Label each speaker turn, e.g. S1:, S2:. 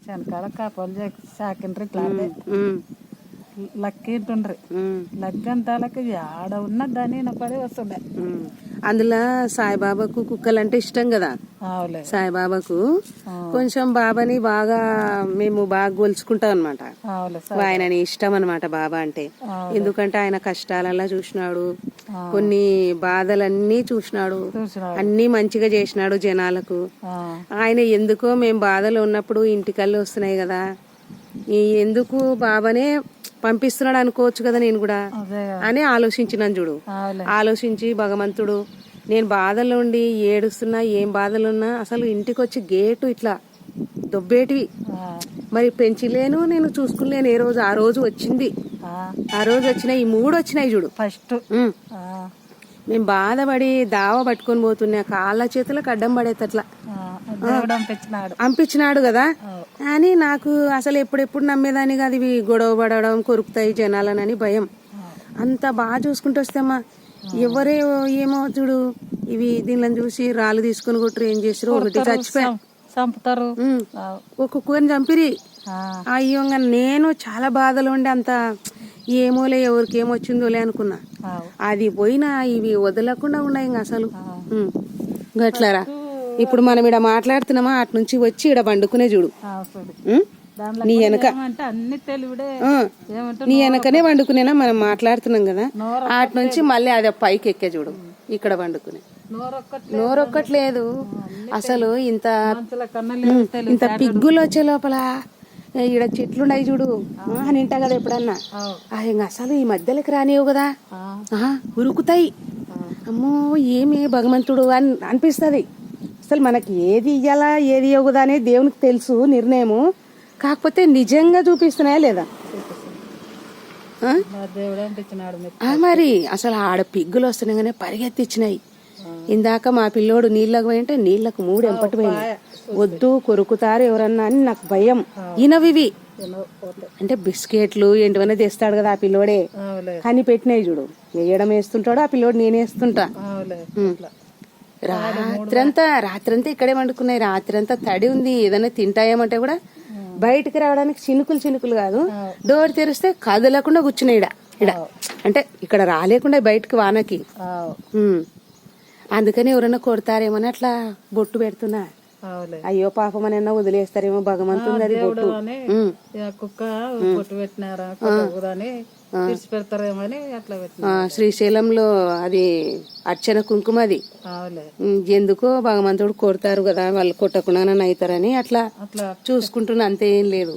S1: శనకాడ కాపాలు సాకిండ్రి ఇట్లా lucky ఇంటుండ్రి lucky అంతాలకి ఆడ ఉన్న దాని పడి వస్తుండే.
S2: అందులో సాయిబాబాకు కుక్కలంటే ఇష్టం కదా. సాయిబాబాకు కొంచెం బాబాని బాగా మేము బాగా గొలుచుకుంటాం అనమాట. ఆయనని ఇష్టం అనమాట బాబా అంటే. ఎందుకంటే ఆయన కష్టాలలా చూసినాడు, కొన్ని బాధలన్నీ చూసినాడు, అన్ని మంచిగా చేసినాడు జనాలకు. ఆయన ఎందుకో మేము బాధలో ఉన్నప్పుడు ఇంటికల్లి వస్తున్నాయి కదా, ఎందుకు బాబానే పంపిస్తున్నాడు అనుకోవచ్చు కదా నేను కూడా అని ఆలోచించినాను చూడు. ఆలోచించి భగవంతుడు నేను బాధల్లో ఉండి ఏడుస్తున్నా, ఏం బాధలున్నా అసలు ఇంటికి వచ్చి గేటు ఇట్లా దొబ్బేటివి మరి పెంచిలేను, నేను చూసుకులేను. ఆ రోజు వచ్చింది, ఆ రోజు వచ్చినాయి, ఈ 3 వచ్చినాయి చూడు. ఫస్ట్ మేము బాధపడి దావ పట్టుకొని పోతున్నా, కాళ్ళ చేతులకు అడ్డం పడేటట్లా పంపించినాడు కదా అని నాకు అసలు ఎప్పుడెప్పుడు నమ్మేదాన్ని కాదు. ఇవి గొడవ పడడం, కొరుకుతాయి జనాలనని భయం. అంత బాగా చూసుకుంటూ వస్తేమ్మా ఎవరే ఏమో చూడు, ఇవి దీనిని చూసి రాళ్ళు తీసుకుని కొట్టరు, ఏం చేసారు, ఒకటి చంపుతారు, ఒక్కొక్కరిని చంపిరి. అయ్యో నేను చాలా బాధలో ఉండి అంత ఏమోలే ఎవరికి ఏమొచ్చిందోలే అనుకున్నా. అది పోయినా ఇవి వదలకుండా ఉన్నాయి ఇంకా అసలు. గట్లారా ఇప్పుడు మనం ఇక్కడ మాట్లాడుతున్నామా, అటు నుంచి వచ్చి ఇక్కడ పండుకునే చూడు, నీ వెనక నీ వెనకనే వండుకునేనా మనం మాట్లాడుతున్నాం కదా. అటు నుంచి మళ్ళీ అది పైకి ఎక్కే చూడు, ఇక్కడ వండుకునే నోరొక్కట్లేదు అసలు. ఇంత పిగ్గులు వచ్చే లోపల ఈడ చెట్లున్నాయి చూడు అని వింటా కదా ఎప్పుడన్నా. ఇంకా అసలు ఈ మధ్యలోకి రానివ్వు కదా, ఉరుకుతాయి. అమ్మో ఏమి భగవంతుడు అని అనిపిస్తుంది. అసలు మనకి ఏది ఇయ్యాలా ఏది ఇవ్వదా అనేది దేవునికి తెలుసు నిర్ణయము. కాకపోతే నిజంగా చూపిస్తున్నాయా లేదా మరి. అసలు ఆడ పిగ్గులు వస్తున్నాయి కానీ పరిగెత్తిచ్చినాయి. ఇందాక మా పిల్లోడు నీళ్ళకు పోయింటే నీళ్లకు 3 ఎంపటి పోయినాయి. వద్దు కొరుకుతారు ఎవరన్నా అని నాకు భయం. ఈనవివి అంటే బిస్కెట్లు ఏంటివన్నా తెస్తాడు కదా ఆ పిల్లోడే, కానీ పెట్టినాయి చూడు. వేయడం వేస్తుంటాడు ఆ పిల్లోడు, నేనేస్తుంటా. రాత్రంతా ఇక్కడే వండుకున్నాయి. రాత్రంతా తడి ఉంది, ఏదైనా తింటాయేమంటే కూడా బయటికి రావడానికి చినుకులు కాదు, డోర్ తెరిస్తే కదలకుండా కూర్చున్నాయి ఇడ. అంటే ఇక్కడ రాలేకుండా బయటకు వానకి. అందుకని ఎవరైనా కొడతారేమని అట్లా బొట్టు పెడుతున్నా. అయ్యో పాపం అని వదిలేస్తారేమో భగవంతుడు అది బొట్టు. శ్రీశైలంలో అది అర్చన కుంకుమ, అది ఎందుకో భగవంతుడు కొడతారు కదా, వాళ్ళు కొట్టకుండా అవుతారని అట్లా చూసుకుంటున్నా, అంతే, ఏం లేదు.